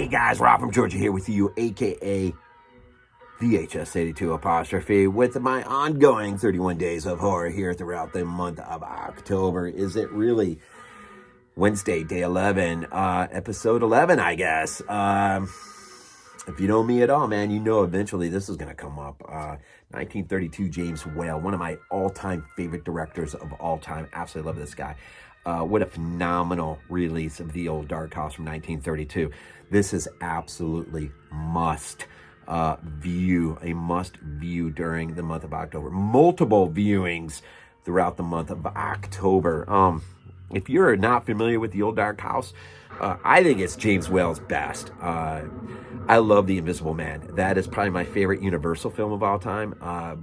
guys, Rob from Georgia here with you, aka VHS82 apostrophe, with my ongoing 31 days of horror here throughout the month of October. Is it really Wednesday, day 11, episode 11, I guess. If you know me at all, man, you know eventually this is going to come up. 1932, James Whale, one of my all-time favorite directors of all time. Absolutely love this guy. What a phenomenal release of The Old Dark House from 1932. This is absolutely must view during the month of October. Multiple viewings throughout the month of October. If you're not familiar with The Old Dark House, I think it's James Whale's best. I love The Invisible Man. That is probably my favorite Universal film of all time.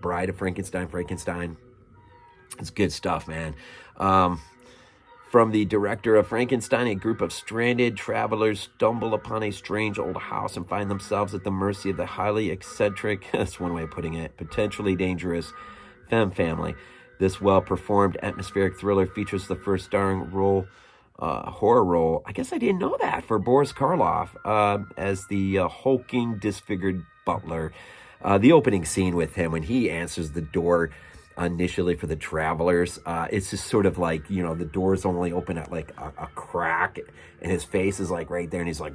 Bride of Frankenstein. It's good stuff, man. From the director of Frankenstein, a group of stranded travelers stumble upon a strange old house and find themselves at the mercy of the highly eccentric, that's one way of putting it, potentially dangerous femme family. This well-performed atmospheric thriller features the first starring horror role, I guess I didn't know that, for Boris Karloff as the hulking, disfigured butler. The opening scene with him when he answers the door initially for the travelers, it's just sort of like, you know, the doors only open at like a crack and his face is like right there and he's like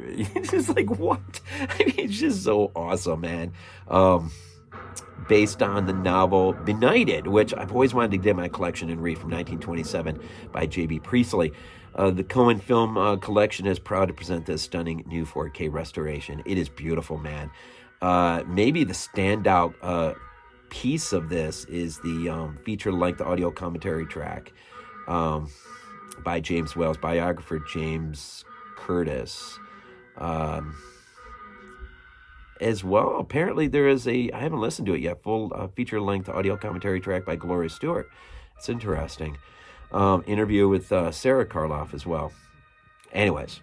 it's just like, what? I mean, it's just so awesome, man. Based on the novel Benighted, which I've always wanted to get my collection and read, from 1927 by J.B. Priestley. The Cohen Film Collection is proud to present this stunning new 4K restoration. It is beautiful, man. Maybe the standout piece of this is the feature-length audio commentary track by James Whale's biographer, James Curtis. As well, apparently there is I haven't listened to it yet, full feature-length audio commentary track by Gloria Stewart. It's interesting. Interview with Sarah Karloff as well. Anyways.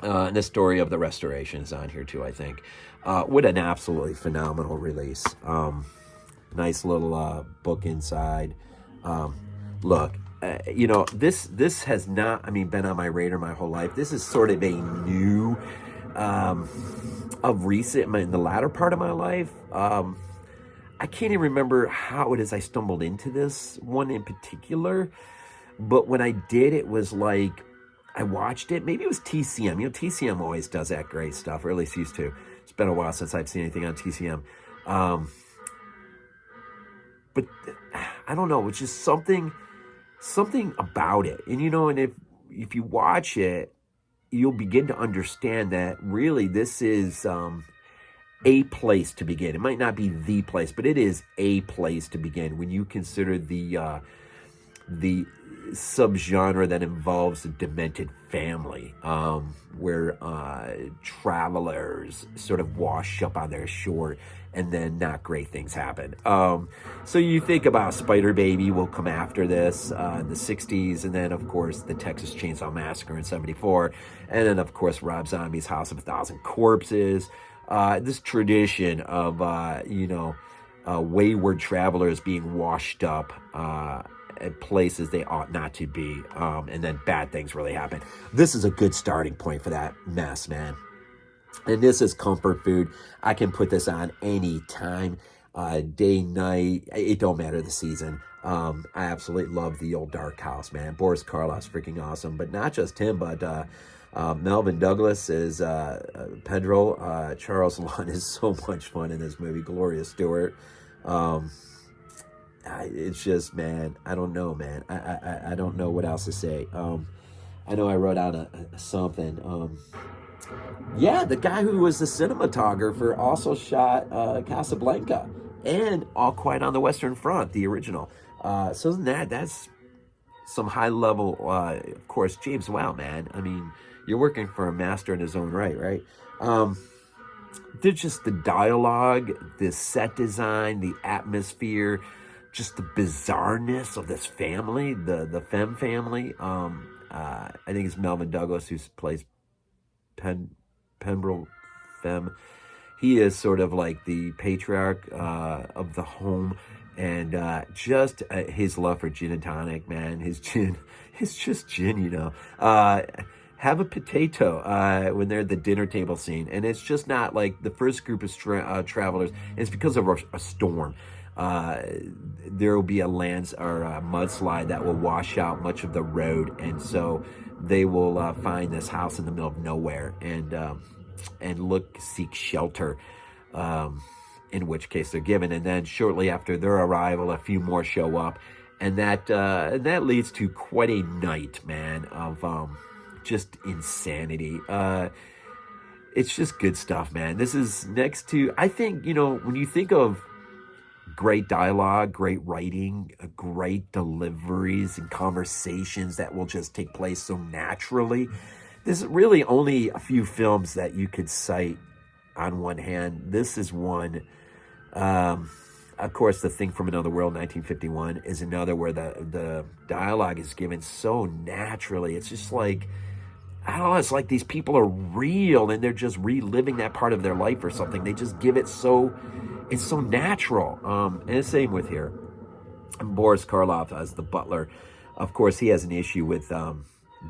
And the story of the restoration is on here too, I think. What an absolutely phenomenal release. Nice little book inside. Look, you know, this has not, I mean, been on my radar my whole life. This is sort of a new, of recent, in the latter part of my life. I can't even remember how it is I stumbled into this one in particular. But when I did, it was like, I watched it. Maybe it was TCM. You know, TCM always does that great stuff, or at least used to. It's been a while since I've seen anything on TCM. But I don't know. It's just something about it. And, you know, and if you watch it, you'll begin to understand that really this is a place to begin. It might not be the place, but it is a place to begin when you consider the subgenre that involves a demented family, where travelers sort of wash up on their shore and then not great things happen. So you think about Spider Baby will come after this in the 60s, and then of course the Texas Chainsaw Massacre in 74, and then of course Rob Zombie's House of a Thousand Corpses. This tradition of wayward travelers being washed up at places they ought not to be, and then bad things really happen. This is a good starting point for that mess, man. And this is comfort food. I can put this on any time, day, night. It don't matter the season. I absolutely love The Old Dark House, man. Boris Karloff's freaking awesome. But not just him, but Melvin Douglas is Pedro. Charles Lawn is so much fun in this movie. Gloria Stewart. It's just, man, I don't know, man. I don't know what else to say. I know I wrote out something. Yeah, the guy who was the cinematographer also shot Casablanca and All Quiet on the Western Front, the original. So that's some high level, of course, James Whale, man. I mean, you're working for a master in his own right? There's just the dialogue, the set design, the atmosphere, just the bizarreness of this family, the Femme family. I think it's Melvin Douglas who plays Pembroke Femme. He is sort of like the patriarch of the home, and just his love for gin and tonic, man. His gin, it's just gin, you know. have a potato when they're at the dinner table scene. And it's just not like the first group of travelers. It's because of a storm. There will be a mudslide that will wash out much of the road. And so they will find this house in the middle of nowhere and seek shelter. In which case they're given. And then shortly after their arrival, a few more show up. And that leads to quite a night, man, of just insanity. It's just good stuff, man. This is next to, I think, when you think of great dialogue, great writing, great deliveries and conversations that will just take place so naturally, there's really only a few films that you could cite on one hand. This is one. Of course, The Thing from Another World, 1951, is another where the dialogue is given so naturally. It's just like, I don't know, it's like these people are real and they're just reliving that part of their life or something. They just give it it's so natural. And the same with here. Boris Karloff as the butler. Of course, he has an issue with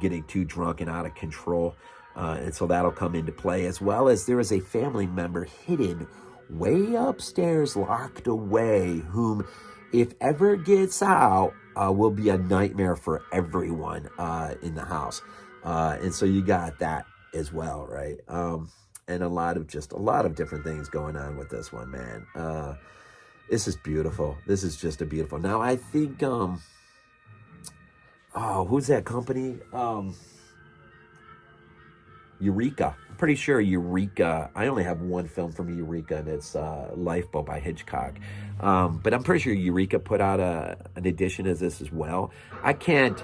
getting too drunk and out of control. And so that'll come into play, as well as there is a family member hidden way upstairs, locked away, whom, if ever gets out, will be a nightmare for everyone in the house. And so you got that as well, right? And a lot of different things going on with this one, man. This is beautiful. This is just a beautiful. Now, I think, who's that company? Eureka. I'm pretty sure Eureka. I only have one film from Eureka, and it's Lifeboat by Hitchcock. But I'm pretty sure Eureka put out an edition of this as well. I can't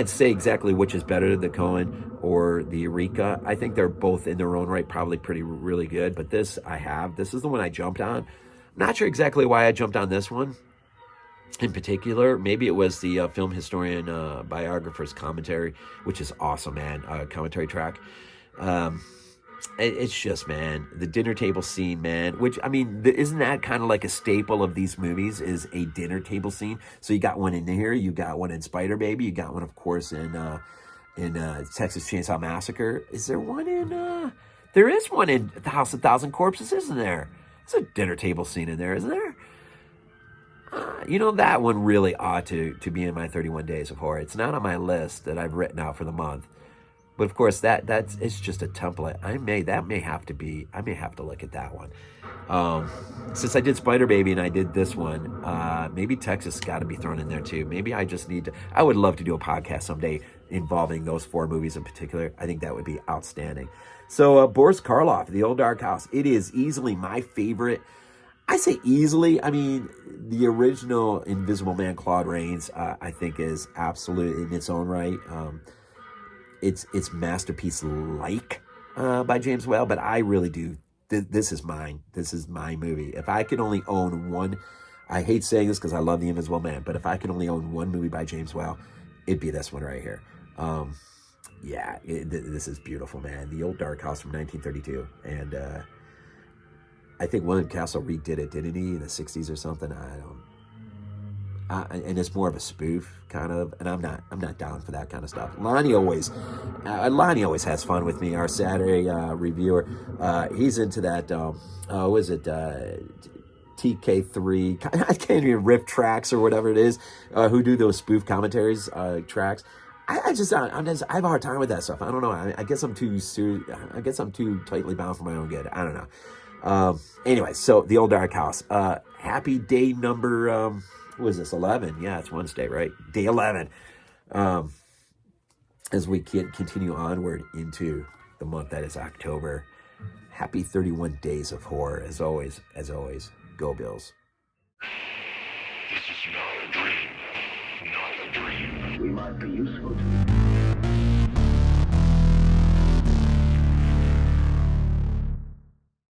say exactly which is better, the Cohen or the Eureka. I think they're both in their own right probably really good. But this is the one I jumped on. I'm not sure exactly why I jumped on this one in particular. Maybe it was the film historian biographer's commentary, which is awesome, man. Commentary track. It's just, man, the dinner table scene, man, which, I mean, isn't that kind of like a staple of these movies, is a dinner table scene? So you got one in here, you got one in Spider Baby, you got one, of course, in Texas Chainsaw Massacre. Is there one in, there is one in The House of Thousand Corpses, isn't there? There's a dinner table scene in there, isn't there? That one really ought to be in my 31 Days of Horror. It's not on my list that I've written out for the month. But of course, it's just a template. I may have to look at that one. Since I did Spider Baby and I did this one, maybe Texas got to be thrown in there too. Maybe I just need to. I would love to do a podcast someday involving those 4 movies in particular. I think that would be outstanding. So Boris Karloff, The Old Dark House. It is easily my favorite. I say easily. I mean, the original Invisible Man, Claude Rains, I think is absolute in its own right. It's masterpiece-like by James Whale, but I really do. This is mine. This is my movie. If I could only own one, I hate saying this because I love The Invisible Man, but if I could only own one movie by James Whale, it'd be this one right here. This is beautiful, man. The Old Dark House from 1932, and I think William Castle redid it, didn't he, in the 60s or something? I don't. And it's more of a spoof, kind of, and I'm not down for that kind of stuff. Lonnie always has fun with me. Our Saturday reviewer, he's into that. Was it TK3? I can't even riff tracks or whatever it is. Who do those spoof commentaries tracks? I have a hard time with that stuff. I don't know. I guess I'm too serious. I guess I'm too tightly bound for my own good. I don't know. Anyway, so The Old Dark House. Happy day number. What is this, 11? Yeah, it's Wednesday, right? Day 11. As we continue onward into the month that is October. Happy 31 Days of Horror. As always, go Bills.